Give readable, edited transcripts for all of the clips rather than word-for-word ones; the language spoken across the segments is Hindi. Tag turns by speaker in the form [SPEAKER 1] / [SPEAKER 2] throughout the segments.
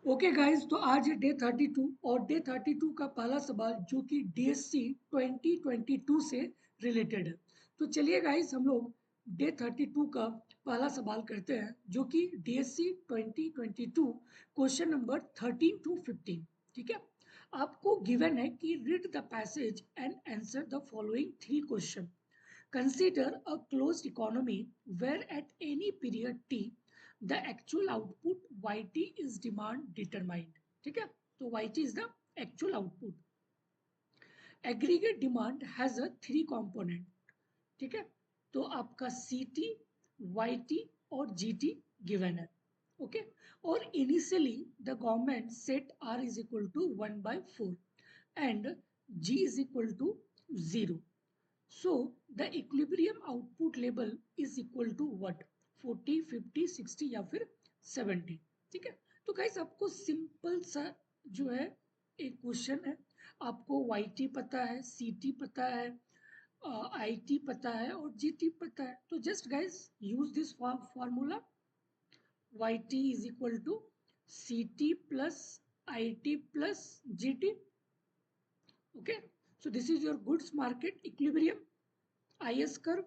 [SPEAKER 1] ओके गाइस, तो आज है डे 32 और डे 32 का पहला सवाल जो कि डीएससी 2022 से रिलेटेड है। तो चलिए गाइस, हम लोग डे 32 का पहला सवाल करते हैं जो कि डीएससी 2022 क्वेश्चन नंबर 13 टू 15। ठीक है, आपको गिवन है कि read the passage and answer the following three question. Consider a closed economy where at any period t the actual output yt is demand determined. ठीक है, तो yt is the actual output. Aggregate demand has a three component. ठीक है, तो आपका ct, yt और gt given है. ओके, और initially the government set r is equal to 1/4 and g is equal to 0. So the equilibrium output level is equal to what? 40, 50, 60 या फिर 70. ठीक है, तो गाइस आपको सिंपल सा जो है एक क्वेश्चन है। आपको YT पता है, CT पता है, IT पता है और GT पता है। तो just guys use this formula. YT is equal to CT plus IT plus GT. Okay, so this is your goods market equilibrium IS curve.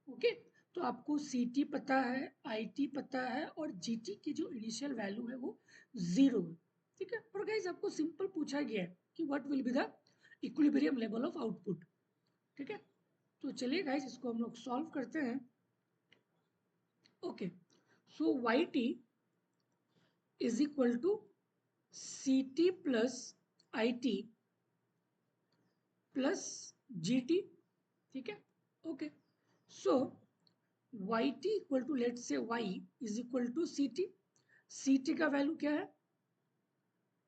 [SPEAKER 1] Okay, तो आपको CT पता है, IT पता है और GT की जो इनिशियल वैल्यू है वो 0 है। ठीक है, और गाइस आपको सिंपल पूछा गया है कि what will be the equilibrium level of output. ठीक है, तो चलिए गाइस इसको हम लोग सॉल्व करते हैं। Okay, so YT is equal to CT plus IT plus GT। ठीक है, okay, so YT equal to let say Y is equal to CT। CT का वैल्यू क्या है?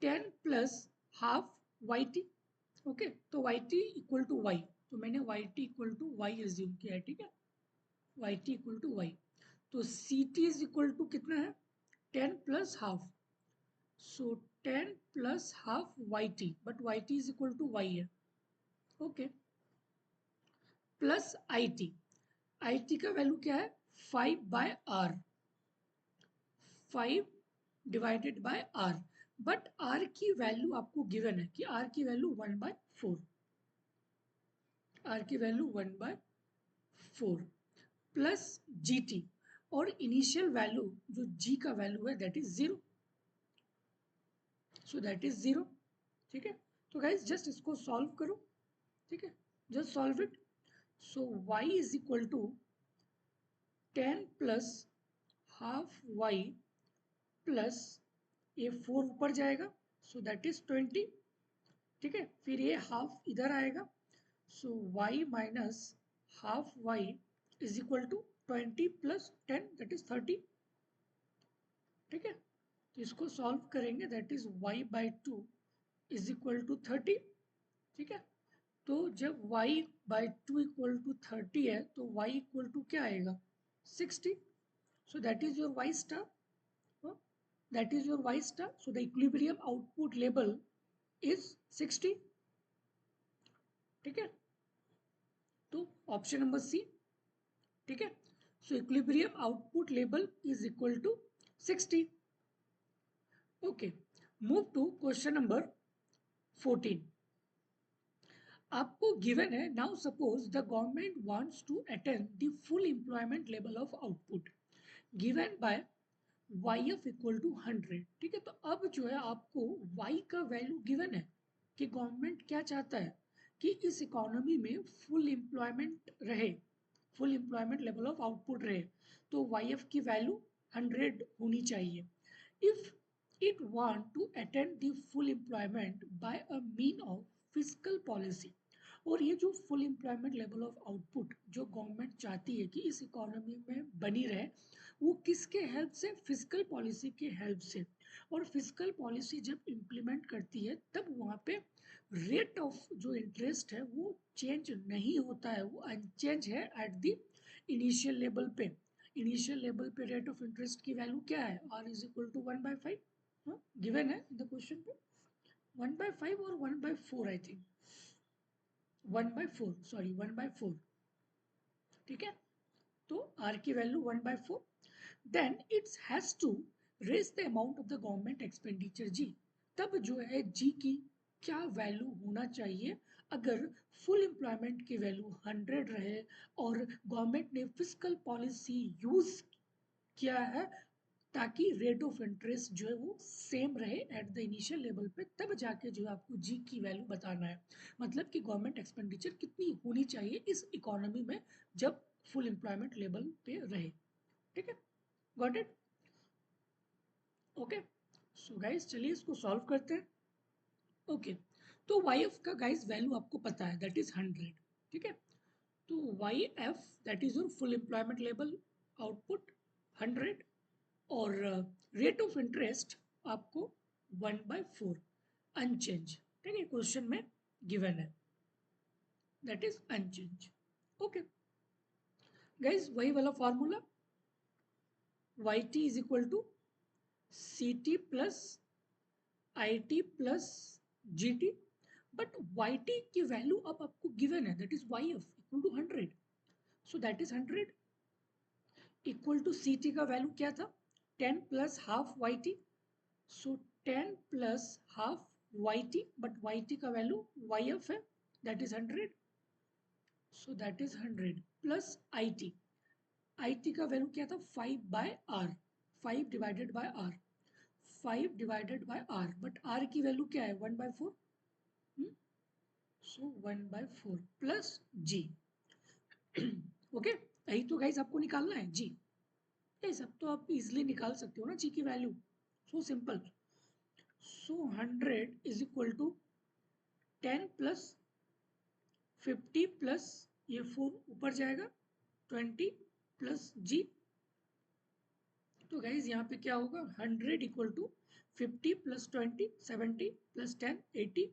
[SPEAKER 1] 10 प्लस हाफ YT। ओके, तो YT इक्वल टू Y, तो मैंने YT equal to Y assume किया है। ठीक है, YT इक्वल टू Y, तो CT इज इक्वल टू कितना है? 10 plus half, so 10 plus half YT, but YT is equal to Y है। ओके, प्लस IT का वैल्यू क्या है? 5/R, 5 divided by R, but R की वैल्यू आपको गिवन है कि R की वैल्यू 1/4, R की वैल्यू 1/4 प्लस GT, और इनिशियल वैल्यू जो G का वैल्यू है that is 0, so that is 0। ठीक है, तो गाइज जस्ट इसको सॉल्व करो। ठीक है, just solve it. So Y is equal to 10 plus half Y plus ये 4 ऊपर जाएगा, सो दैट इज 20। ठीक है, फिर ये हाफ इधर आएगा, so y minus half y is equal to 20 plus 10 that is 30। ठीक है, तो इसको सॉल्व करेंगे, that is y/2 is equal to 30। ठीक है, तो जब y/2 इक्वल टू 30 है तो y इक्वल टू क्या आएगा? 60, सो that is your y star, that is your y star, so the equilibrium output level is 60। ठीक है, तो ऑप्शन नंबर सी। ठीक है, so equilibrium output level is equal to 60। Okay, move to question number 14। आपको गिवन है, now suppose the government wants to attain the full employment level of output given by YF equal to 100। ठीक है, तो अब जो है आपको Y का वैल्यू गिवन है कि गवर्नमेंट क्या चाहता है कि इस इकोनॉमी में फुल एम्प्लॉयमेंट रहे, full employment level of output रहे, तो YF की वैल्यू 100 होनी चाहिए। If it want to attain the full employment by a mean of fiscal policy, और ये जो full employment level of output जो गवर्नमेंट चाहती है कि इस इकोनॉमी में बनी रहे, वो किसके हेल्प से? फिस्कल पॉलिसी के हेल्प से। और फिस्कल पॉलिसी जब इम्प्लीमेंट करती है तब वहाँ पे रेट ऑफ जो इंटरेस्ट है वो चेंज नहीं होता है, वो अनचेंज है एट द इनिशियल लेवल पे। इनिशियल लेवल पे रेट ऑफ इंटरेस्ट की वैल्यू क्या है? R is equal to 1/5 given है इन द क्वेश्चन पे, 1/5 और 1/4 आई थिंक, 1/4 सॉरी 1/4। ठीक है, तो R की value 1/4, then it has to raise the amount of the government expenditure G, तब जो है जी की क्या वैल्यू होना चाहिए अगर फुल एम्प्लॉयमेंट की वैल्यू 100 रहे और गवर्नमेंट ने फिस्कल पॉलिसी यूज किया है ताकि रेट ऑफ इंटरेस्ट जो है वो सेम रहे एट द इनिशियल लेवल पे, तब जाके जो है आपको जी की वैल्यू बताना है। मतलब कि गवर्नमेंट एक्सपेंडिचर कितनी होनी चाहिए इस इकोनॉमी में जब फुल एम्प्लॉयमेंट लेवल पे रहे। ठीक है, got it? Okay, so guys चलिए इसको सॉल्व करते हैं। ओके, तो वाई एफ का गाइस वैल्यू आपको पता है, दैट इज 100। ठीक है, तो Y F that is your full employment level output 100, और रेट ऑफ इंटरेस्ट आपको 1/4 अनचेंज। ठीक है, क्वेश्चन में गिवन है, that is unchanged. Okay guys, वही वाला formula Y T is equal to C T plus I T plus G T, but Y T की वैल्यू अब आपको गिवन है, that is Y F equal to 100। So that is 100 equal to C T का वैल्यू क्या था, 10 plus half Y T. So 10 plus half Y T, but Y T का वैल्यू वाई एफ है, that is 100। So that is 100 plus I T. I T का वैल्यू क्या था, 5/r, 5 divided by R, 5 divided by R, but R की वैल्यू क्या है, 1/4। सो 1/4 प्लस जी। ओके, यही तो गाइस आपको निकालना है जी। ये सब तो आप इजिली निकाल सकते हो ना जी की value, so simple. So 100 is equal to 10 plus 50 plus ये 4 ऊपर जाएगा 20 प्लस जी। तो गाइज यहाँ पे क्या होगा, 100 equal to 50 plus 20 70 plus 10 80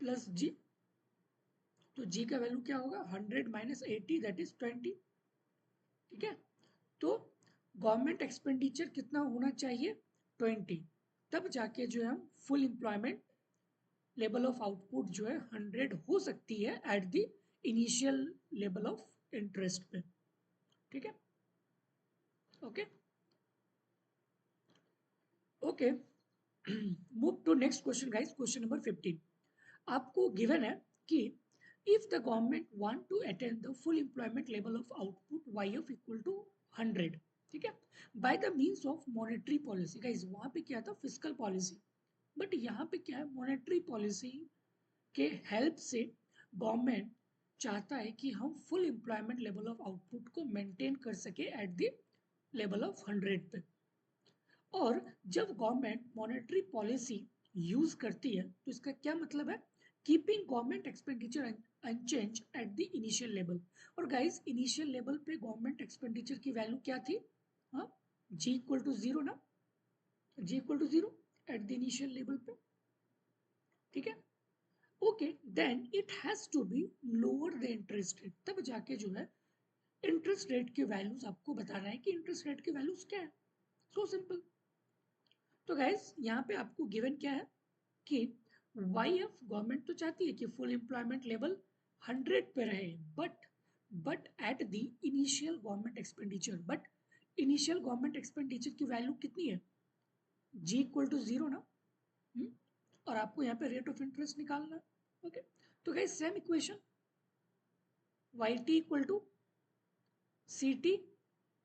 [SPEAKER 1] plus G. तो जी का वैल्यू क्या होगा, 100 माइनस 80 दैट इज 20। ठीक है, तो गवर्नमेंट एक्सपेंडिचर कितना होना चाहिए, 20, तब जाके जो है हम full employment level of output जो है 100 हो सकती है at the initial level of interest पे। ठीक है, okay okay, move to next question guys, question number 15। आपको गिवन है कि if the government want to attain the full employment level of output Y F equal to 100, ठीक है, by the means of monetary policy. Guys वहां पे क्या था, फिस्कल पॉलिसी, बट यहाँ पे क्या है, मॉनेटरी पॉलिसी के हेल्प से गवर्नमेंट चाहता है कि हम full employment level of output को मेंटेन कर सके एट द लेवल ऑफ 100 पे। और जब गवर्नमेंट मॉनेटरी पॉलिसी यूज करती है तो इसका क्या मतलब है, keeping government expenditure unchange at the initial level. और गाइस इनिशियल लेवल पे गवर्नमेंट एक्सपेंडिचर की वैल्यू क्या थी, हाँ, जी इक्वल टू जीरो ना, G equal to zero at the initial level पे। ठीक है, okay, then it has to be lower the interest rate, तब जाके जो है इंटरेस्ट रेट की वैल्यूज आपको बताना है कि इंटरेस्ट रेट की वैल्यूज क्या है। So simple. तो गाइस यहाँ पे आपको गिवन क्या है कि वाई एफ गवर्नमेंट तो चाहती है कि फुल एम्प्लॉयमेंट लेवल 100 पे रहे, but at the initial government expenditure, but initial government expenditure की वैल्यू कितनी है, जी इक्वल टू जीरो ना। हुँ? और आपको यहाँ पे रेट ऑफ इंटरेस्ट निकालना है। ओके, तो guys same equation, Y T equal to C T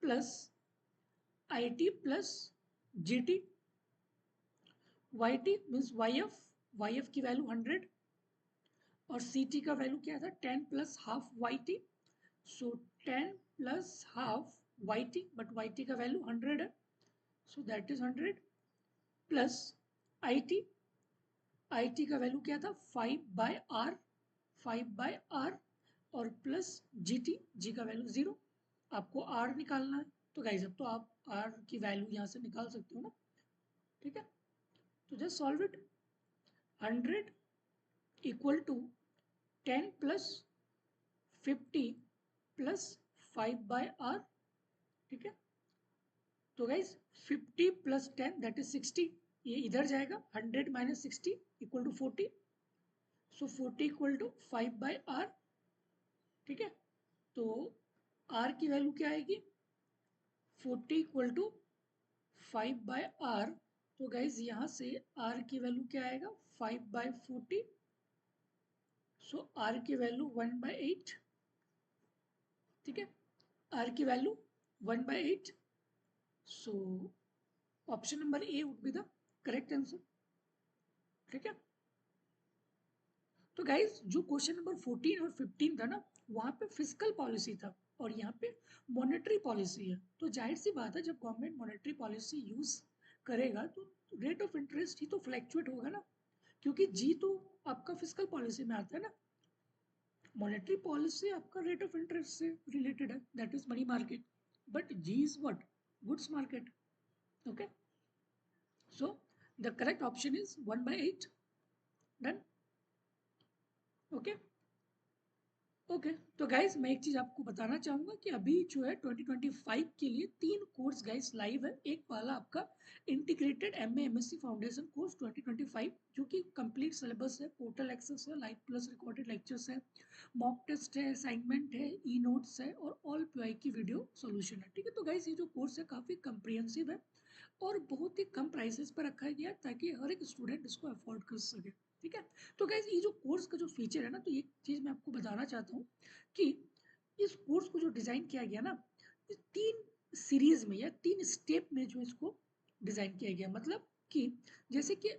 [SPEAKER 1] plus I T plus G T. Y T means Y F की वैल्यू 100 और सी टी का वैल्यू क्या था, 10 plus half Y T. So 10 plus half Y T, but Y T का वैल्यू 100 है, so that is 100 plus I T. I T का वैल्यू क्या था, 5/r, 5/r, और प्लस जी टी, जी का वैल्यू 0। आपको r निकालना है, तो गाइस अब तो आप r की वैल्यू यहाँ से निकाल सकते हो ना। ठीक है, तो just solve it. 100 equal to 10 plus 50 plus 5/r। ठीक है, तो गाइज 50 प्लस 10 दैट इज 60, ये इधर जाएगा, 100 minus 60 equal to 40। So 40 equal to 5/r। ठीक है, तो r की वैल्यू क्या आएगी, 40 इक्वल टू 5/r। तो गाइज यहाँ से r की वैल्यू क्या आएगा 5/40। सो r की वैल्यू 1/8। ठीक है, r की value 1/8। So option number A would be the correct answer. ठीक है, तो गाइज जो क्वेश्चन नंबर 14 और 15 था ना, वहां पे फिजिकल पॉलिसी था और यहाँ पे मॉनेटरी पॉलिसी है। तो जाहिर सी बात है, जब गवर्नमेंट मॉनेटरी पॉलिसी यूज करेगा तो रेट ऑफ इंटरेस्ट ही तो फ्लैक्चुएट होगा ना, क्योंकि जी तो आपका फिजिकल पॉलिसी में आता है ना। मॉनेटरी पॉलिसी आपका रेट ऑफ इंटरेस्ट से रिलेटेड है, that is money market, but G is what, goods market. Okay, so the correct option is 1/8। Done. Okay okay, तो गाइज मैं एक चीज आपको बताना चाहूंगा कि अभी जो है 2025 के लिए 3 कोर्स गाइज लाइव है। एक वाला आपका integrated MA MSc foundation course 2025, जो कि कंप्लीट सिलेबस है, पोर्टल एक्सेस है, लाइव प्लस रिकॉर्डेड लेक्चर्स है, मॉक टेस्ट है, असाइनमेंट है, ई नोट्स है और ऑल पीआई की वीडियो सोल्यूशन है। ठीक है, तो गाइज ये जो कोर्स है काफी कंप्रिहेंसिव है और बहुत ही कम प्राइसेस पर रखा गया ताकि हर एक स्टूडेंट इसको अफोर्ड कर सके। ठीक है, तो गाइज ये जो कोर्स का जो फीचर है ना, तो ये चीज मैं आपको बताना चाहता हूँ कि इस कोर्स को जो डिजाइन किया गया ना, इस 3 सीरीज में या 3 स्टेप में जो इसको डिजाइन किया गया। मतलब कि जैसे कि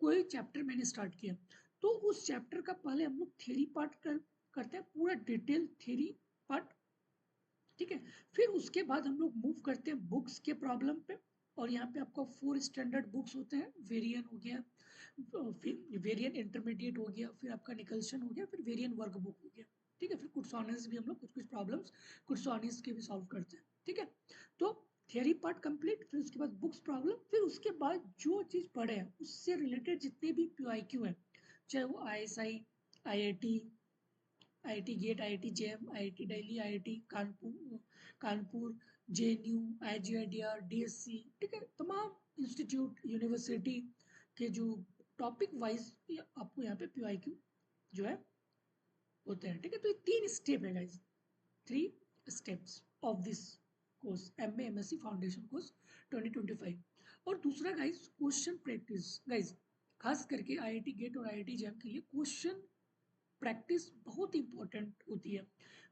[SPEAKER 1] कोई चैप्टर मैंने स्टार्ट किया तो उस चैप्टर का पहले हम लोग थ्योरी पार्ट करते हैं, पूरा डिटेल थ्योरी पार्ट। ठीक है, फिर उसके बाद हम लोग मूव करते हैं बुक्स के प्रॉब्लम पे। और यहाँ पे आपका 4 स्टैंडर्ड बुक्स होते हैं, वेरियन हो गया, फिर वेरियन इंटरमीडिएट हो गया, फिर आपका निकल्सन हो गया, फिर वेरियन वर्क बुक हो गया। ठीक है, फिर कुछ सॉनेट्स भी हम लोग कुछ कुछ प्रॉब्लम्स कुछ सॉनेट्स के भी सॉल्व करते हैं। ठीक है, तो थियरी पार्ट कंप्लीट, फिर उसके बाद बुक्स प्रॉब्लम, फिर उसके बाद जो चीज़ पढ़े हैं उससे रिलेटेड जितने भी PYQ हैं, चाहे वो ISI, IIT, IIT GATE, IIT JAM, IIT Delhi, IIT Kanpur, JNU, IGIDR, DSC, ठीक है, तमाम इंस्टीट्यूट यूनिवर्सिटी के जो टॉपिक वाइज आपको यहाँ पे PYQ जो है होते हैं। ठीक है, तो ये 3 स्टेप है guys, 3 steps of this course MA MSc foundation course 2025। और दूसरा गाइज क्वेश्चन प्रैक्टिस। गाइज खास करके IIT गेट और IIT जेम के लिए क्वेश्चन प्रैक्टिस बहुत इंपॉर्टेंट होती है।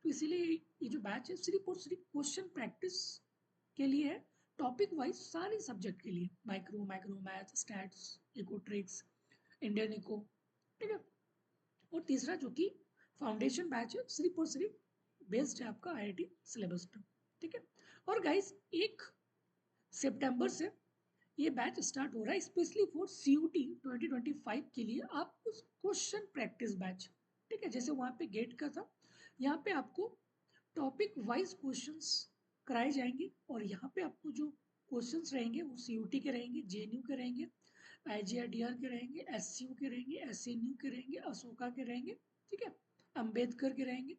[SPEAKER 1] तो इसीलिए ये जो बैच है सिर्फ और सिर्फ क्वेश्चन प्रैक्टिस के लिए है, टॉपिक वाइज सारे सब्जेक्ट के लिए, micro micro math, stats, econometrics, Indian eco. ठीक है, और तीसरा जो कि फाउंडेशन बैच है, सिर्फ और सिर्फ बेस्ड है आपका IIT सिलेबस पे। ठीक है, और गाइस 1 सितंबर से ये बैच स्टार्ट हो रहा है स्पेशली फॉर CUT 2025 के लिए। आप उस क्वेश्चन प्रैक्टिस बैच, ठीक है, जैसे वहाँ पे गेट का था, यहाँ पे आपको टॉपिक वाइज क्वेश्चंस कराए जाएंगे और यहाँ पे आपको जो क्वेश्चंस रहेंगे वो CUT के रहेंगे, JNU के रहेंगे, IGIDR के रहेंगे, SCU के रहेंगे, SNU के रहेंगे, अशोका के रहेंगे, ठीक है, अम्बेडकर के रहेंगे।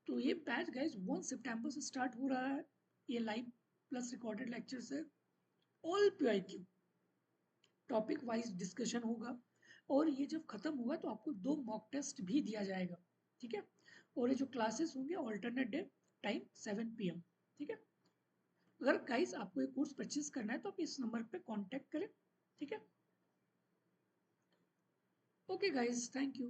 [SPEAKER 1] तो ये बैच गाइज 1 सितंबर से स्टार्ट हो रहा है। ये लाइव प्लस रिकॉर्डेड लेक्चर्स है, all PYQ topic wise discussion होगा। और ये जब खत्म होगा तो आपको 2 मॉक टेस्ट भी दिया जाएगा। ठीक है, और ये जो क्लासेस होंगे ऑल्टरनेट डे, टाइम 7 PM। ठीक है, अगर गाइस आपको ये कोर्स परचेज करना है तो आप इस नंबर पे कांटेक्ट करें। ठीक है, ओके गाइस, थैंक यू।